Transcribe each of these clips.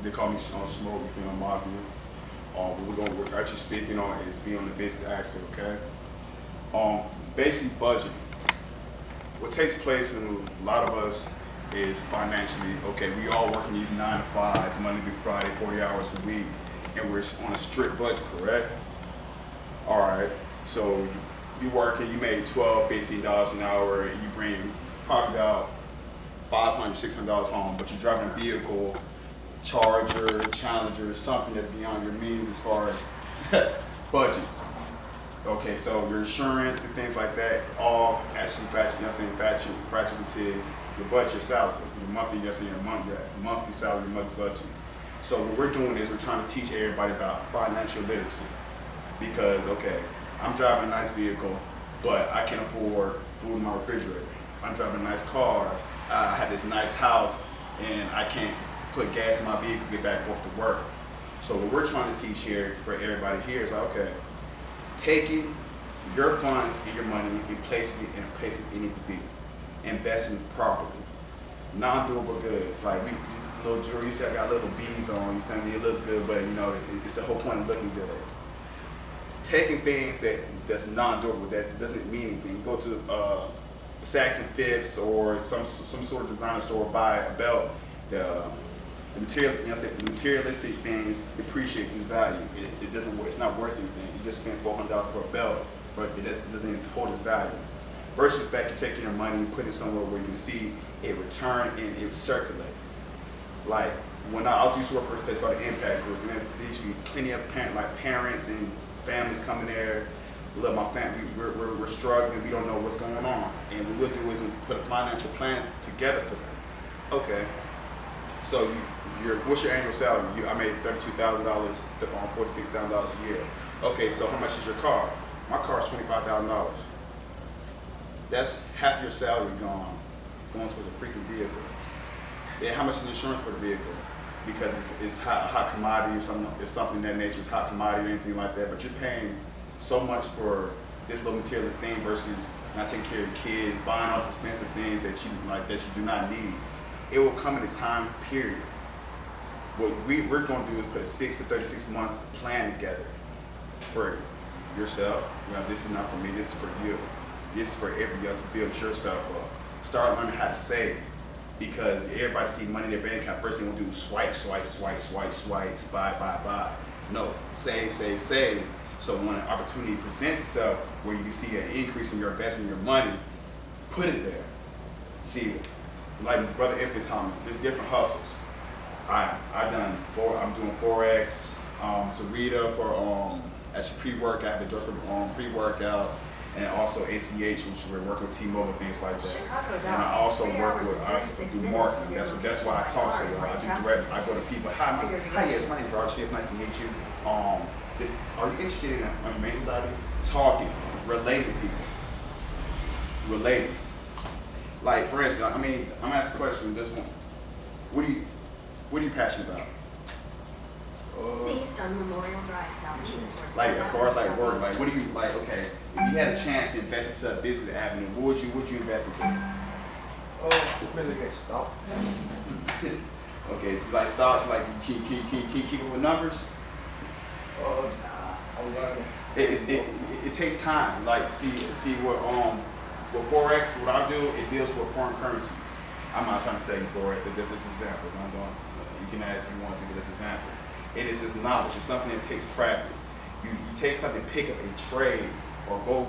they call me Smoke, you feel Mafia. What we're actually speaking on is being on the business aspect, okay? Basically budgeting. What takes place in a lot of us is financially, okay, we all working these 9 to 5s, Monday through Friday, 40 hours a week, and we're on a strict budget, correct? All right, so you working, you made $12, $15 an hour, and you bring probably about $500, $600 home, but you're driving a vehicle, Charger, Challenger, something that's beyond your means as far as budgets. Okay, so your insurance and things like that all actually fractures into your budget, your salary, your monthly, your monthly salary, your monthly budget. So what we're doing is we're trying to teach everybody about financial literacy. Because, okay, I'm driving a nice vehicle, but I can't afford food in my refrigerator. I'm driving a nice car, I have this nice house, and I can't put gas in my vehicle to get back and forth to work. So what we're trying to teach here for everybody here is, okay, taking your funds and your money and placing it in the places it needs to be. Investing properly. Non-durable goods. Like these little jewelry, you see I got little beads on, you feel me? It looks good, but you know, it's the whole point of looking good. Taking things that's non-durable, that doesn't mean anything. You go to Saks and Fifths or some sort of designer store, buy a belt, the material, the materialistic things depreciates its value. It doesn't. It's not worth anything. You just spend $400 for a belt, but it doesn't even hold its value. Versus the fact you're taking your money and putting it somewhere where you can see it return and it circulate. Like when I also used to work for a place called the Impact Group, and there used to be plenty of parents and families coming there. Look, my family, we're struggling. We don't know what's going on, and what we'll do is we put a financial plan together for them. Okay. So what's your annual salary? I made $32,000 on $46,000 a year. Okay, so how much is your car? My car is $25,000. That's half your salary going towards a freaking vehicle. Then how much is the insurance for the vehicle? Because it's hot commodity, it's something that nature is hot commodity or anything like that. But you're paying so much for this little materialist thing versus not taking care of your kids, buying all these expensive things that you do not need. It will come at a time period. What we're going to do is put a 6 to 36 month plan together for yourself. This is not for me, this is for you. This is for everybody else to build yourself up. Start learning how to save. Because everybody see money in their bank account, first thing we'll do is swipe, buy. No, save. So when an opportunity presents itself where you see an increase in your investment, your money, put it there. See, like Brother Infant told me, there's different hustles. I'm doing Forex, Zarita for as a pre-workout, I have a for pre-workouts, and also ACH, which we're working with T-Mobile, things like that. And I also work with, I do marketing. That's why I talk so well. I do direct. I go to people. Hi, yes, my name is Roger Smith. Nice to meet you. Are you interested in on your main side? Talking, relating to people, relating. Like for instance, I'm asking a question. This one, what are you passionate about? East on Memorial Drive, Southeast. Like as far as like work, like what do you like? Okay, if you had a chance to invest into a business avenue, what would you invest into? Really get stock. Okay, so like stocks, like you keep with numbers. Nah, I'm learning. It takes time. Like see what with Forex, what I do, it deals with foreign currencies. I'm not trying to say Forex. This is an example. You can ask if you want to, but this example. It is just knowledge. It's something that takes practice. You take something, pick up a trade, or go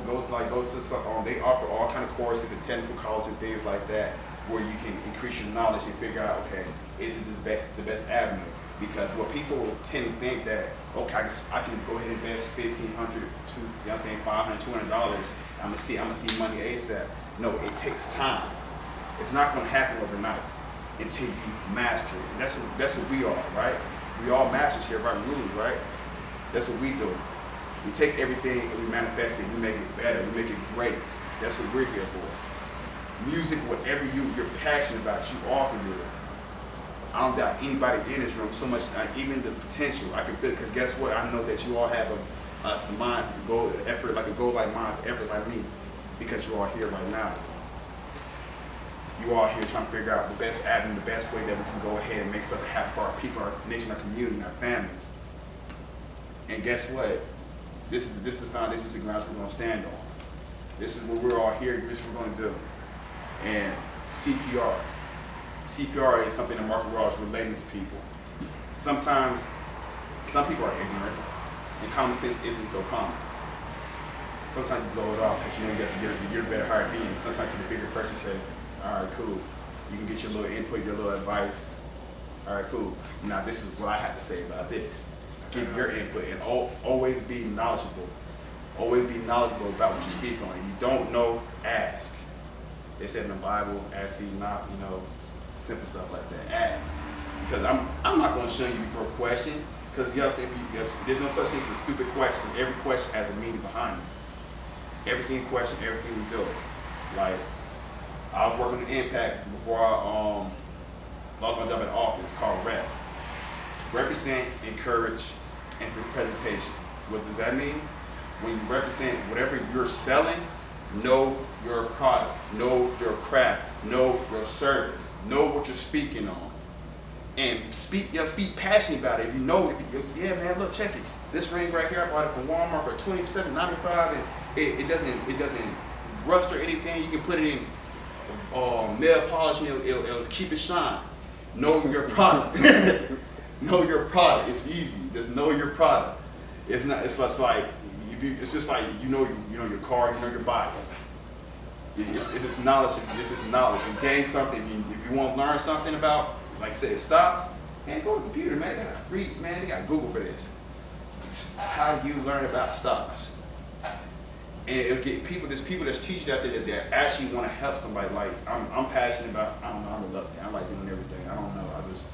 to some. They offer all kind of courses and technical colleges and things like that, where you can increase your knowledge and figure out, okay, is it the best avenue? Because what people tend to think that, okay, I can go ahead and invest $1,500 to $500, $200. I'm gonna see money ASAP. No, it takes time. It's not gonna happen overnight until you master it. And that's what we are, right? We all masters here, right? Rulers, right? That's what we do. We take everything and we manifest it. We make it better. We make it great. That's what we're here for. Music, whatever you're passionate about, you all can do it. I don't doubt anybody in this room so much, even the potential. I can feel it, because guess what? I know that you all have a mind, goal, effort, like a goal like mine, effort like me, because you are here right now. you all here trying to figure out the best avenue, the best way that we can go ahead and make something happen for our people, our nation, our community, our families. And guess what? This is the foundation, this is the grounds we're going to stand on. This is what we're all here, this is what we're going to do. And CPR. CPR is something that Market Raw is relating to people. Sometimes, some people are ignorant, and common sense isn't so common. Sometimes you blow it off because you know you're a better higher being. Sometimes the bigger person say, all right, cool. You can get your little input, your little advice. All right, cool. Now this is what I have to say about this. Give your input and always be knowledgeable. Always be knowledgeable about what you speak on. If you don't know, ask. They said in the Bible, ask, seek, knock, you know, simple stuff like that. Ask. Because I'm not going to shun you for a question. Because y'all say there's no such thing as a stupid question. Every question has a meaning behind it. Every single question, everything we do. Like, I was working in Impact before I lost my job at the office called REP. Represent, encourage, and presentation. What does that mean? When you represent whatever you're selling, know your product, know your craft, know your service, know what you're speaking on. And speak passionately about it. If you know, yeah, man, look, check it. This ring right here, I bought it from Walmart for $27.95, and it doesn't rust or anything. You can put it in nail polish, and it'll keep it shine. Know your product. Know your product. It's easy. Just know your product. It's not. It's just like it's just like you know your car. You know your body. It's just knowledge. This is knowledge. You gain something. If you want to learn something about, like I said, stocks, man, go to the computer, man. They got they got Google for this. How do you learn about stocks? And it'll get people. There's people that's teaching out there that actually want to help somebody. Like I'm passionate about. I don't know. I'm reluctant. I like doing everything. I don't know. I just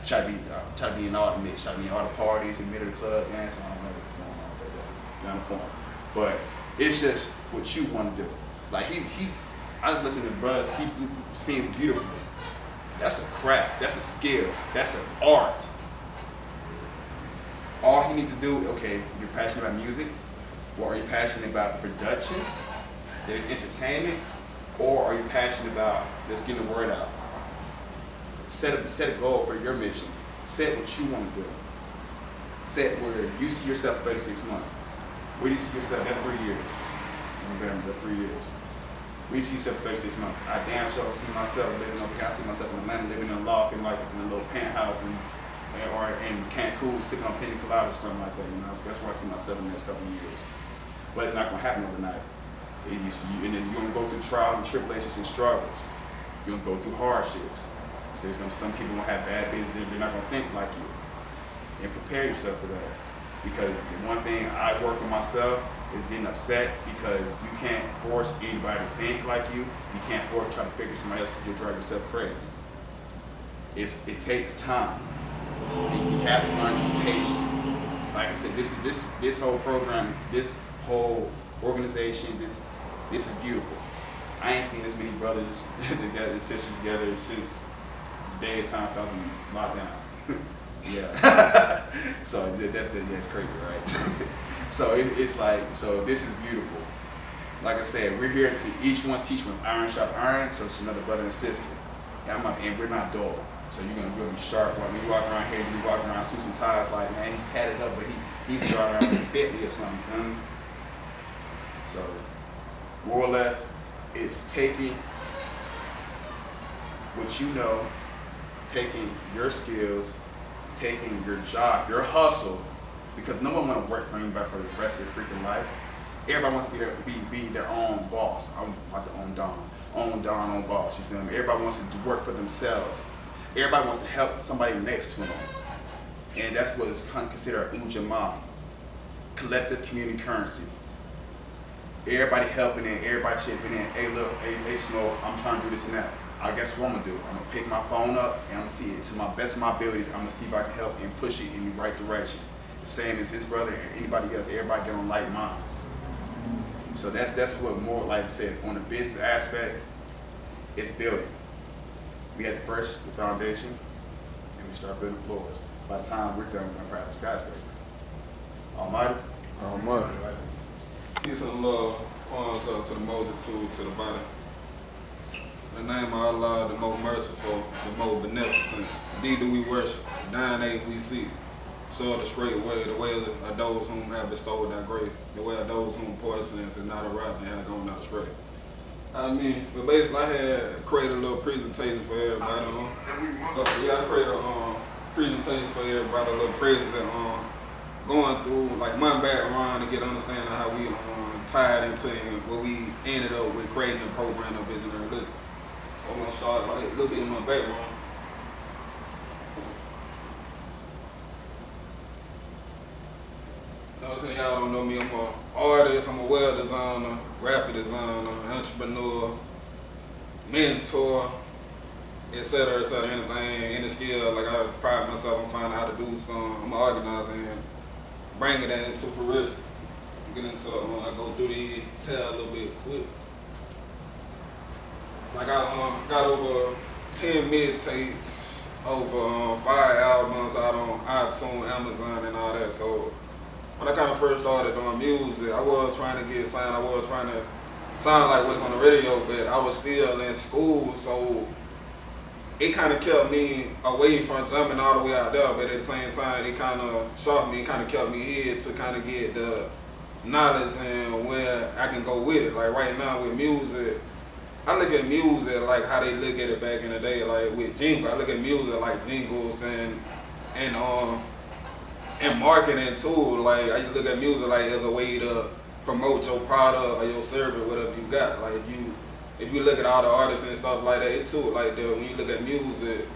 try to be in all the mix. Try to be in all the parties and middle of the club, man. So I don't know what's going on, but that's not the point. But it's just what you want to do. Like I was listening to the brother. He sings beautifully. That's a craft. That's a skill. That's an art. All he needs to do, okay, you're passionate about music, or are you passionate about the production, there's entertainment, or are you passionate about just getting the word out? Set a goal for your mission. Set what you want to do. Set where you see yourself 36 months. Where do you see yourself? That's 3 years. That's 3 years. We see yourself 36 months. I damn sure see myself living over here. I see myself in Atlanta living in a loft in like in a little penthouse or in Cancun sitting on pina colada or something like that. You know, so that's where I see myself in the next couple of years. But it's not gonna happen overnight. And then you're gonna go through trials and tribulations and struggles. You're gonna go through hardships. So some people gonna have bad business. They're not gonna think like you. And prepare yourself for that. Because one thing I work on myself is getting upset because you can't force anybody to think like you. You can't force try to figure somebody else because you'll drive yourself crazy. It takes time. And you have to learn to be patient. Like I said, this whole program, this whole organization, this is beautiful. I ain't seen this many brothers together and sisters together since the day of time since I was in lockdown. Yeah. So that's crazy, right? So it's like, so this is beautiful. Like I said, we're here to each one teach one. Iron sharp iron, so it's another brother and sister. And we're not dull. So you're gonna be sharp. When you walk around here, you walk around suits and ties like, man, he's tatted up, but he can drive around with a Bentley or something. You know? So more or less, it's taking what you know, taking your skills, taking your job, your hustle, because no one want to work for anybody for the rest of their freaking life. Everybody wants to be their own boss. I'm about to own Don, own boss. You feel me? Everybody wants to work for themselves. Everybody wants to help somebody next to them, and that's what is considered ujamaa, collective community currency. Everybody helping in, everybody chipping in. Hey, look, hey, Smoke, I'm trying to do this and that. I guess what I'm gonna do? I'm gonna pick my phone up and I'm gonna see it to my best of my abilities. I'm gonna see if I can help and push it in the right direction. The same as his brother and anybody else. Everybody get on like minds. So that's what more, like I said, on the business aspect, it's building. We had the foundation, and we start building floors. By the time we're done, we're gonna practice skyscraper. Almighty. Almighty. Peace and love, arms up to the multitude, to the body. The name of Allah, the most merciful, the most beneficent. Thee do we worship, thine aid we seek. Show the straight way, the way of those whom have bestowed thy grace, the way of those whom portions is not a right and have gone not astray. I mean, but basically I had created a little presentation for everybody. I created a presentation for everybody, a little presentation going through like my background to get an understanding of how we tied into what we ended up with creating the program of Visionary Living. So I'm gonna start like a little bit in my background. Y'all don't know me, I'm an artist, I'm a web designer, graphic designer, entrepreneur, mentor, etc., anything, any skill. Like I pride myself on finding how to do something. I'm an organizer and bringing that into fruition. Get into, I go through the tell a little bit quick. Like I got over 10 mid-takes, over 5 albums out on iTunes, Amazon, and all that. So when I kind of first started doing music, I was trying to get signed. I was trying to sound like what's on the radio, but I was still in school, so it kind of kept me away from jumping all the way out there. But at the same time, it kind of sharpened me, it kind of kept me here to kind of get the knowledge and where I can go with it. Like right now with music, I look at music like how they look at it back in the day, like with jingles. I look at music like jingles and marketing too. Like I look at music like as a way to promote your product or your service, whatever you got. Like if you look at all the artists and stuff like that, it too like that. When you look at music,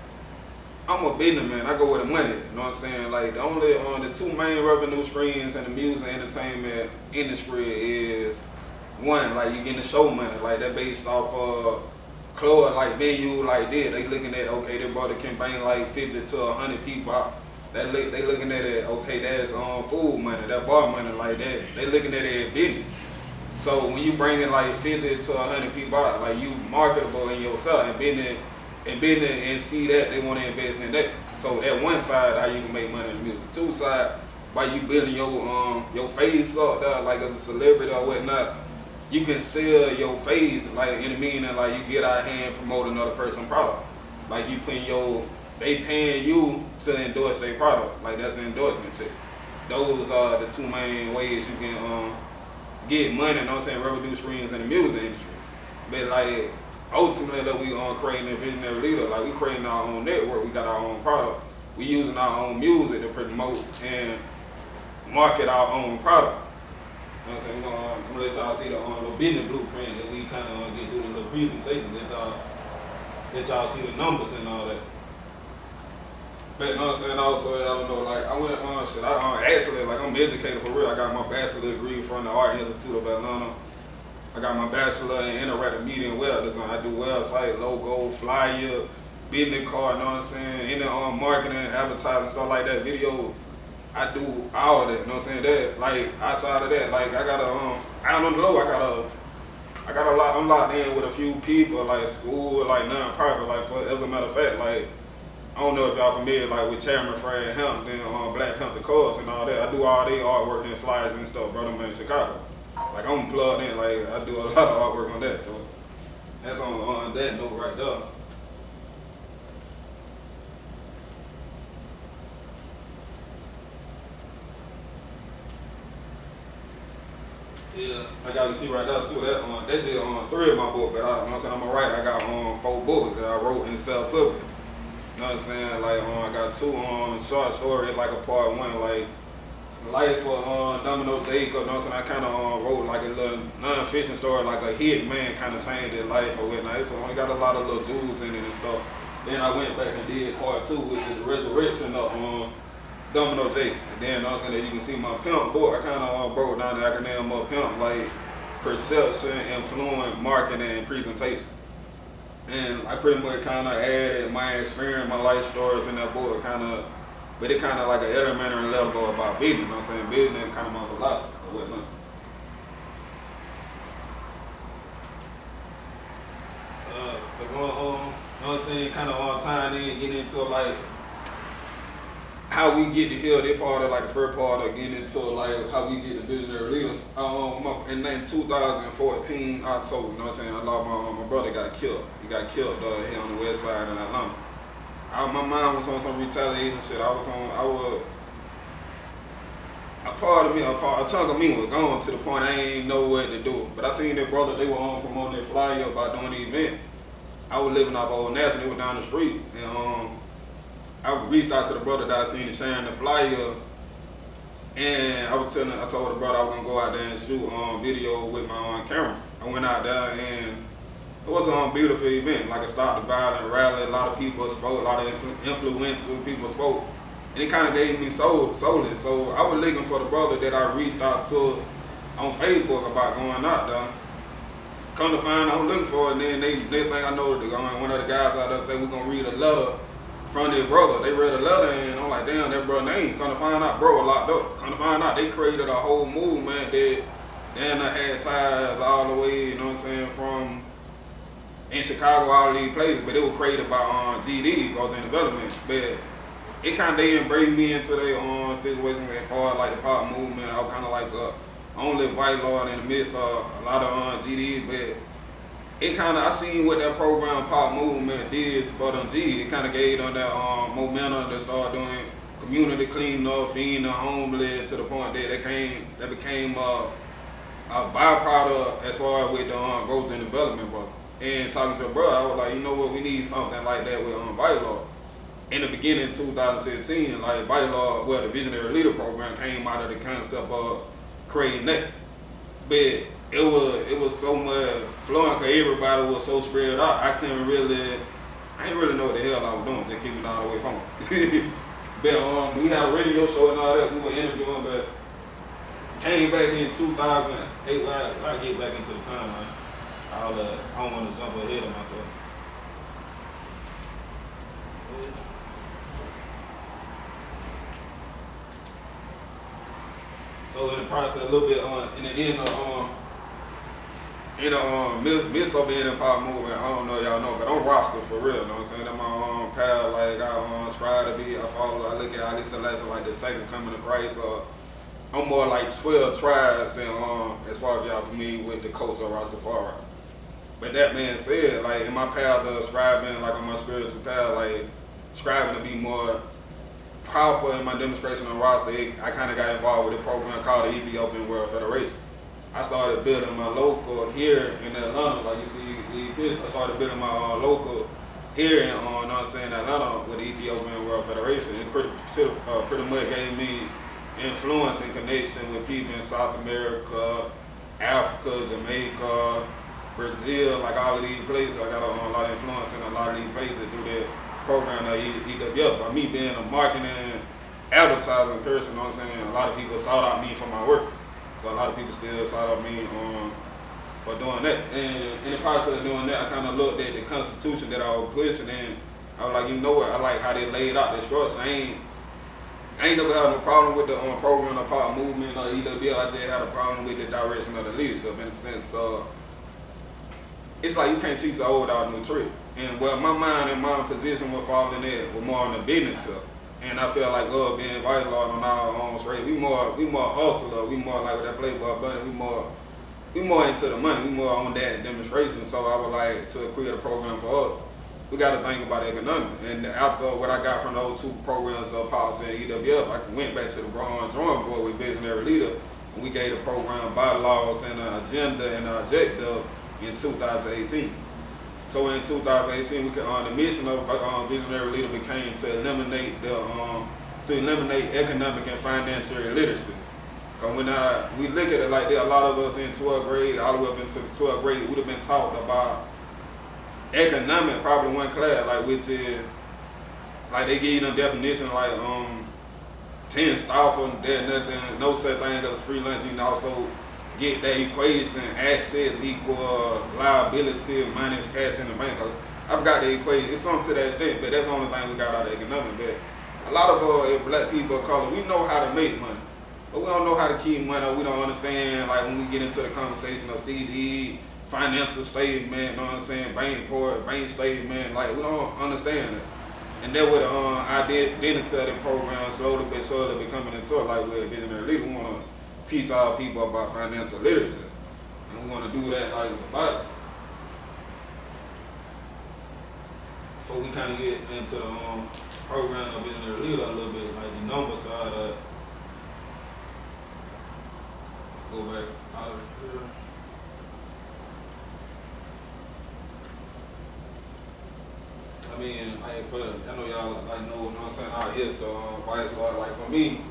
I'm a businessman. I go where the money is. You know what I'm saying? Like the only the two main revenue streams in the music entertainment industry is one, like you getting the show money, like that based off of club, like venue, like this. They looking at okay, they brought a campaign like 50 to 100 people out. They looking at it, okay, that's food money, that bar money, like that. They looking at it as business. So when you bring in like 50 to 100 people out, like you marketable in yourself and business and see that they want to invest in that. So that one side, how you can make money in the music. Two side, by you building your face up there, like as a celebrity or whatnot, you can sell your face, like in the meaning like you get out here and promote another person's product. Like you putting they paying you to endorse their product. Like that's an endorsement check. Those are the two main ways you can get money, you know what I'm saying, revenue streams in the music industry. But like ultimately that we creating a visionary leader, like we creating our own network, we got our own product. We using our own music to promote and market our own product. You know what I'm saying? We're gonna let y'all see the little business blueprint that we kind of get through the little presentation, let y'all see the numbers and all that. But you know what I'm saying? Also, I don't know, like I went actually, like I'm educated for real. I got my bachelor's degree from the Art Institute of Atlanta. I got my bachelor in interactive media and web design. I do website, logo, flyer, business card, you know what I'm saying? Any marketing, advertising, stuff like that, video. I do all of that, you know what I'm saying? That like outside of that, like I got out on the low, I got a lot, I'm locked in with a few people, like school, like non-profit, like as a matter of fact, like I don't know if y'all familiar like with Chairman Fred Hampton, Black Panther Cause and all that. I do all their artwork and flyers and stuff, brother man in Chicago. Like I'm plugged in, like I do a lot of artwork on that, so that's on that note right there. Yeah, like y'all can see right there too, that's just 3 of my books, but you know what I'm saying, I'm a writer. I got 4 books that I wrote and self-published. You know what I'm saying? Like I got 2 short stories, like a part 1, like Life of Domino Jacob. You know what I'm saying? I kind of wrote like a little non-fiction story, like a hit man kind of changed his life or whatnot. So I got a lot of little jewels in it and stuff. Then I went back and did part 2, which is the resurrection of Domino Jacob. And then you know what I'm saying, that you can see my pimp book. I kind of broke down the acronym of pimp, like perception, influence, marketing, and presentation. And I pretty much kind of added my experience, my life stories in that book, but it kind of like an elementary level about business, you know what I'm saying? Business kind of my philosophy or whatnot. But going home, you know what I'm saying, kind of tying in, getting into like how we get to here, they part of like the first part of getting into like how we get the visionary leader. In 2014 October, you know what I'm saying, I lost my brother got killed. He got killed here on the west side in Atlanta. My mind was on some retaliation shit. A chunk of me was gone to the point I ain't know what to do. But I seen their brother, they were on promoting their flyer about doing the event. I was living off Old National, they were down the street. And I reached out to the brother that I seen him sharing the flyer. And I told the brother I was gonna go out there and shoot video with my camera. I went out there and it was a beautiful event, like a Stop the Violent rally. A lot of people spoke, a lot of influential people spoke. And it kind of gave me solace. So I was looking for the brother that I reached out to on Facebook about going out there. Come to find out, I'm looking for it, and then they think I know one of the guys out there say we're going to read a letter from their brother. They read a letter, and I'm like, damn, that brother name. Come to find out, bro, locked up. Come to find out, they created a whole movement that then had ties all the way, you know what I'm saying, from in Chicago, all these places, but it was created by GD, Growth and Development. But it kind of, they embraced me into their situation as far as like the pop movement. I was kind of like only white lord in the midst of a lot of GD, but it kind of, I seen what that program pop movement did for them G. It kind of gave them that momentum to start doing community cleanup, feeding the homeless to the point that became a byproduct as far as with the growth and development, bro. And talking to a brother, I was like, you know what, we need something like that with White Law. In the beginning of 2017, like White Law, the Visionary Leader Program came out of the concept of creating that. But it was so much flowing because everybody was so spread out. I ain't really know what the hell I was doing, just keep it all the way from it. But we had a radio show and all that, we were interviewing, but came back in 2008. I get back into the timeline. I don't want to jump ahead of myself. So in the process, a little bit in the end of midst of being in pop movement, I don't know if y'all know, but I'm roster for real. You know what I'm saying? That's my pal. Like I strive to be. I look at all these selections like the second coming of Christ. I'm more like 12 tribes, and as far as y'all familiar with the cults of Rastafari. But that being said, like in my path of striving, like on my spiritual path, like striving to be more proper in my demonstration on roster, I kind of got involved with a program called the Ethiopian World Federation. I started building my local here in Atlanta, like you see these pictures. I started building my local here in, Atlanta with the Ethiopian World Federation. It pretty much gave me influence and connection with people in South America, Africa, Jamaica, Brazil, like all of these places. I got a lot of influence in a lot of these places through that program at EWF. By me being a marketing advertising person, you know what I'm saying, a lot of people sought out me for my work. So a lot of people still sought out me for doing that. And in the process of doing that, I kind of looked at the Constitution that I was pushing, and I was like, you know what, I like how they laid out the structure. I ain't never had no problem with the program or pop movement or EWF. I just had a problem with the direction of the leadership in the sense of, it's like you can't teach an old dog new trick. And where my mind and my position were falling in were more on the business tip. And I felt like being White Lord on our own straight, we more hustler, we more like with that Playboy Bunny, we more into the money, we more on that demonstration. So I would like to create a program for us. We got to think about economics. And after what I got from those two programs of policy and EWF, I went back to the drawing board with Visionary Leader, and we gave the program bylaws and an agenda and an objective in 2018. So in 2018, the mission of Visionary Leader became to eliminate economic and financial illiteracy. Because when we look at it like that, a lot of us in 12th grade, all the way up into 12th grade, would have been taught about economic, probably one class, like which is, like they give you them definition like 10 Stauffer, there's nothing, no such thing as free lunch. You can also get that equation, assets equal liability minus cash in the bank. I forgot the equation, it's something to that extent, but that's the only thing we got out of economic. But a lot of black people of color, we know how to make money, but we don't know how to keep money. We don't understand, like when we get into the conversation of CD, financial statement, you know what I'm saying, bank report, bank statement, like we don't understand it. And that what I did into the program slowly but surely becoming into it. Like we're a visionary leader, we want to teach our people about financial literacy, and we want to do that like with the Bible. Before we kind of get into the program of visionary leader a little bit, like the number side of go back out of here. I mean, like for I know y'all like know what I'm saying, our history, Vice Lord. Like for me,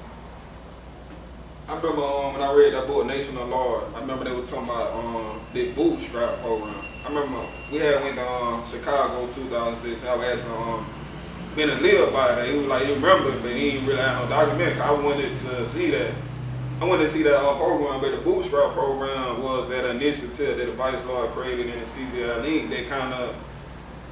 I remember when I read that book, Nation of Lord, I remember they were talking about the bootstrap program. I remember we had went to Chicago 2006. I was asking been a live by that. He was like, he remember, but he didn't really have no document. I wanted to see that. I wanted to see that program, but the bootstrap program was that initiative that the Vice Lord created in the CBI Link. That kind of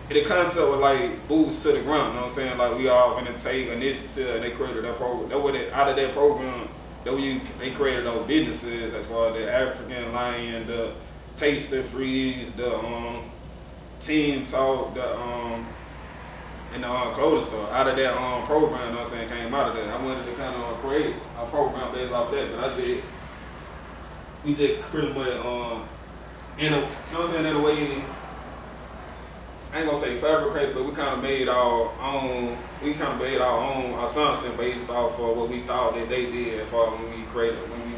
the concept was like boots to the ground. You know what I'm saying? Like we all gonna take initiative, and they created that program. That was out of that program. They created those businesses as far as the African Lion, the Taster Freeze, the Team Talk, and the clothing store. Out of that program, you know what I'm saying, came out of that. I wanted to kind of create a program based off that, but we just pretty much, you know what I'm saying, in a way, I ain't gonna say fabricated, but we kind of made our own assumption based off of what we thought that they did as far as when we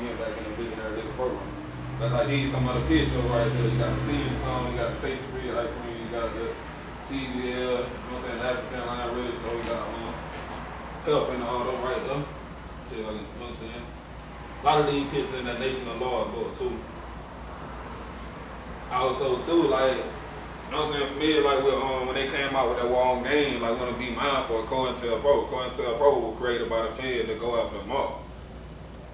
went back in the visionary little program. But like these some of the pictures right there, you got the Team Tone, you got the Taste Free, like you got the CBL, you know what I'm saying, the African Line Really, so we got Pep and all them right there. See, like, you know what I'm saying? A lot of these pictures in that Nation of Lord book too. Also too, like, you know what I'm saying, familiar like with when they came out with that war on game, like wanna be mindful of COINTELPRO. COINTELPRO was created by the Fed to go after the mob.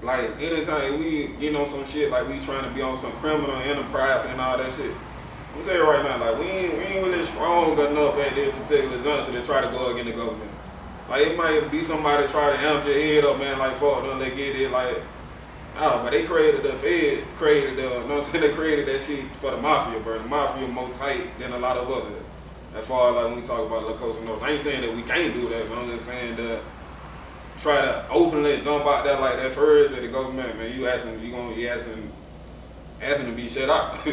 Like anytime we get on some shit, like we trying to be on some criminal enterprise and all that shit. I'm saying right now, like we ain't really strong enough at this particular juncture to try to go against the government. Like it might be somebody try to amp your head up, man, like fuck them, they get it, like nah, but they created the Fed, you know what I'm saying, they created that shit for the mafia, bro. The mafia more tight than a lot of us. As far as like when we talk about La Cosa Nostra. I ain't saying that we can't do that, but I'm just saying that try to openly jump out there like that first at the government, man, you asking to be shut out. I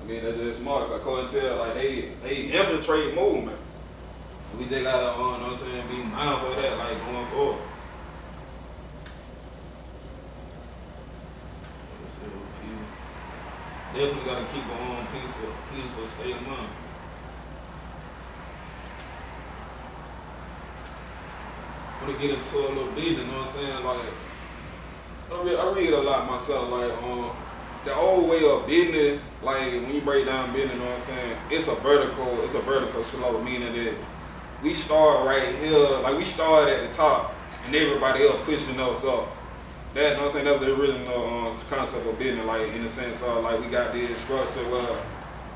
mean, that's just smart, because COINTEL, like, they infiltrate movement. We just gotta, you know what I'm saying, be mindful of that, like, going forward. Definitely gotta keep on peaceful state of mind. I'm gonna get into a little bit, you know what I'm saying, like, I read a lot myself, like, the old way of business, like when you break down business, you know what I'm saying, it's a vertical slope, meaning that we start right here, like we start at the top and everybody else pushing us up. That, you know what I'm saying, that's the original concept of business, like in the sense of like we got this structure where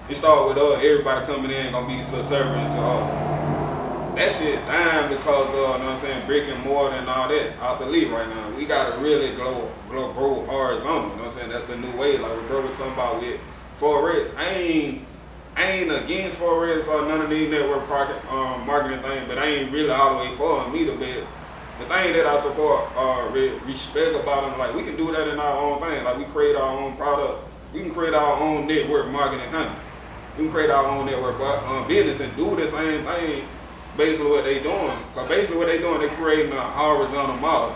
it start with us, everybody coming in gonna be subservient to us. That shit dying because you know what I'm saying, brick and mortar and all that obsolete right now. We gotta really grow horizontal, you know what I'm saying? That's the new way. Like what bro was talking about with Forex. I ain't against Forex or none of these network marketing things, but I ain't really all the way for them either. But the thing that I support respect about them, like we can do that in our own thing. Like we create our own product. We can create our own network marketing company. We can create our own network business and do the same thing. Basically what they doing, cause basically what they doing, they creating a horizontal model.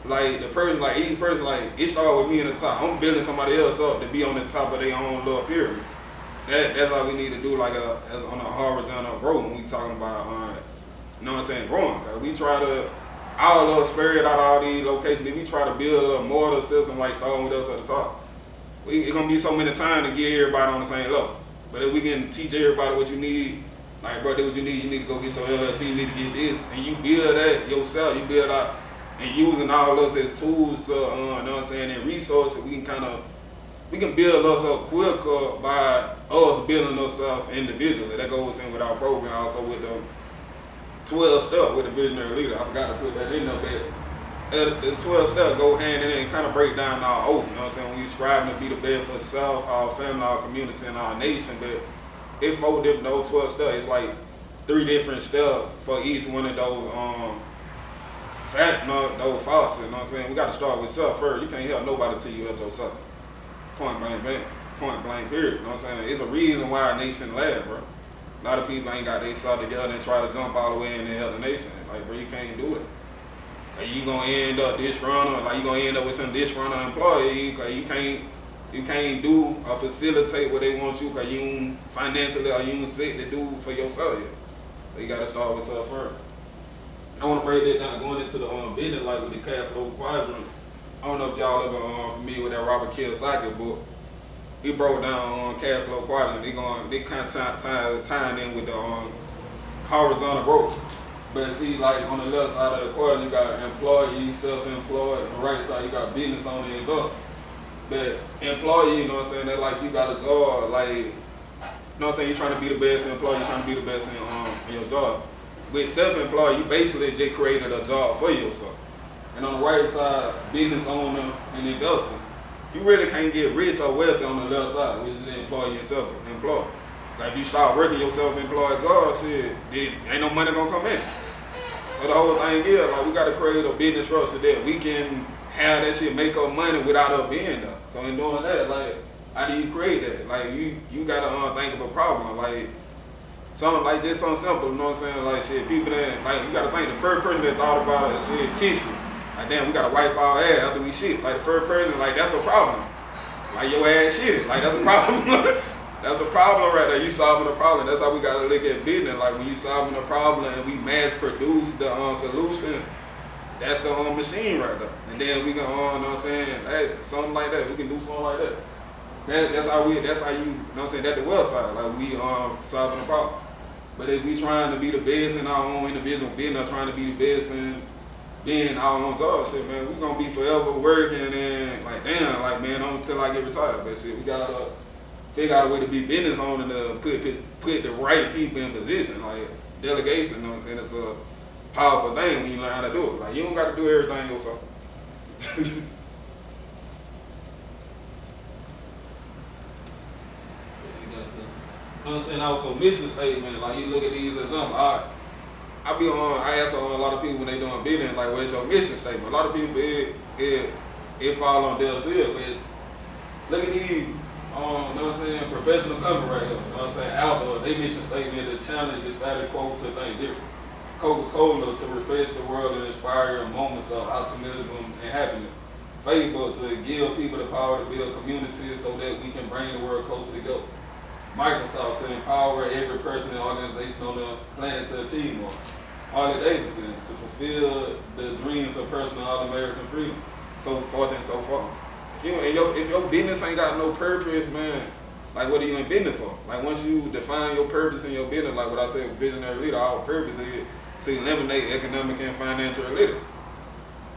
Like the person, like each person, like it started with me in the top. I'm building somebody else up to be on the top of their own little pyramid. That's what we need to do, like as on a horizontal growth when we talking about, you know what I'm saying, growing. Cause we try to all of us spread out all these locations. If we try to build a mortar system like starting with us at the top, it's gonna be so many times to get everybody on the same level. But if we can teach everybody what you need. Like, bro, that's what you need to go get your LLC, you need to get this. And you build that yourself, you build out, and using all of us as tools to, you know what I'm saying, and resources, we can build us up quicker by us building us up individually. That goes in with our program, also with the 12 steps with the visionary leader. I forgot to put that in there, but the 12 steps go hand in hand and kind of break down our oath, you know what I'm saying? We striving to be the best for self, our family, our community, and our nation, but it's 4 different, those 12 steps. It's like 3 different steps for each one of those those faucets. You know what I'm saying? We got to start with self first. You can't help nobody till you help yourself. Point blank, period. You know what I'm saying? It's a reason why our nation laugh, bro. A lot of people ain't got their stuff together and try to jump all the way in and help the nation. Like, bro, you can't do that. Like, you gonna end up disgruntled. Like, you gonna end up with some disgruntled employee. Cause you can't do or facilitate what they want you because you ain't financially or you ain't set to do for yourself yet. So you gotta start with self first. I want to break that down going into the business, like with the cash flow quadrant. I don't know if y'all ever familiar with that Robert Kiyosaki book. He broke down cash flow quadrant. They kind of tying in with the horizontal growth. But see, like on the left side of the quadrant, you got employee, self-employed. On the right side, you got business owner, and investor. But employee, you know what I'm saying, that like you got a job, like, you know what I'm saying, you're trying to be the best employee, you're trying to be the best in your job. With self-employed, you basically just created a job for yourself. And on the right side, business owner and investor, you really can't get rich or wealthy on the left side, which is the employee and self-employed. If you start working your self-employed job, shit, ain't no money gonna come in. So the whole thing is, like, we gotta create a business structure that we can have that shit make up money without us being there. So in doing that, like, how do you create that? Like, you gotta think of a problem, like just something simple, you know what I'm saying? Like, shit, people that, like, you gotta think the first person that thought about it, shit, tissue. Like, damn, we gotta wipe our ass after we shit. Like, the first person, like, that's a problem. Like, your ass shitted. Like, that's a problem. That's a problem right there. You solving a problem. That's how we gotta look at business. Like, when you solving a problem and we mass produce the solution, that's the machine right there. And then we can, you know what I'm saying, hey, something like that. We can do something like that. That's how you know what I'm saying, that's the well side. Like, we solving a problem. But if we trying to be the best in our own individual business, trying to be the best in being our own job, shit, man, we gonna be forever working and like, damn, like, man, until I get retired. But shit, we gotta figure out a way to be business owner to put the right people in position. Like, delegation, you know what I'm saying? It's a powerful thing when you learn how to do it. Like, you don't got to do everything yourself. You know what I'm saying? Also, mission statement. Like, you look at these examples. I ask a lot of people when they doing business, like, what's your mission statement? A lot of people it fall on their deal, but look at these. You know what I'm saying, professional company right here. You know what I'm saying, Outdoor, they mission statement to challenge the status quo to think different. Coca-Cola to refresh the world and inspire moments of optimism and happiness. Facebook to give people the power to build communities so that we can bring the world closer together. Microsoft to empower every person and organization on the planet to achieve more. Harley Davidson to fulfill the dreams of personal all-American freedom. So forth and so forth. If your business ain't got no purpose, man, like, what are you in business for? Like, once you define your purpose in your business, like what I said, visionary leader, our purpose is to eliminate economic and financial illiteracy.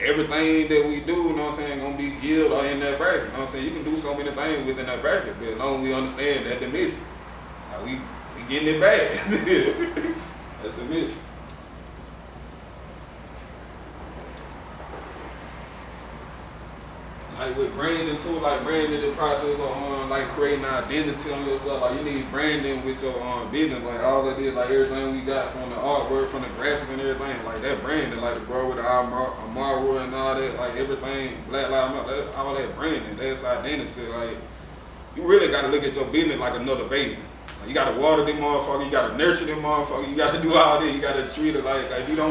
Everything that we do, you know what I'm saying, gonna be geared or in that bracket. You know what I'm saying? You can do so many things within that bracket, but as long as we understand that the mission, like, we getting it bad. That's the mission. Like, with branding too, like, branding the process of like creating an identity on yourself. Like, you need branding with your business. Like, all of this, like, everything we got from the artwork, from the graphics and everything, like, that branding, like the bro with the Amara and all that, like, everything, Black Lives Matter, all that branding, that's identity. Like, you really got to look at your business like another baby. Like, you got to water them motherfucker, you got to nurture them motherfucker, you got to do all this, you got to treat it like if you don't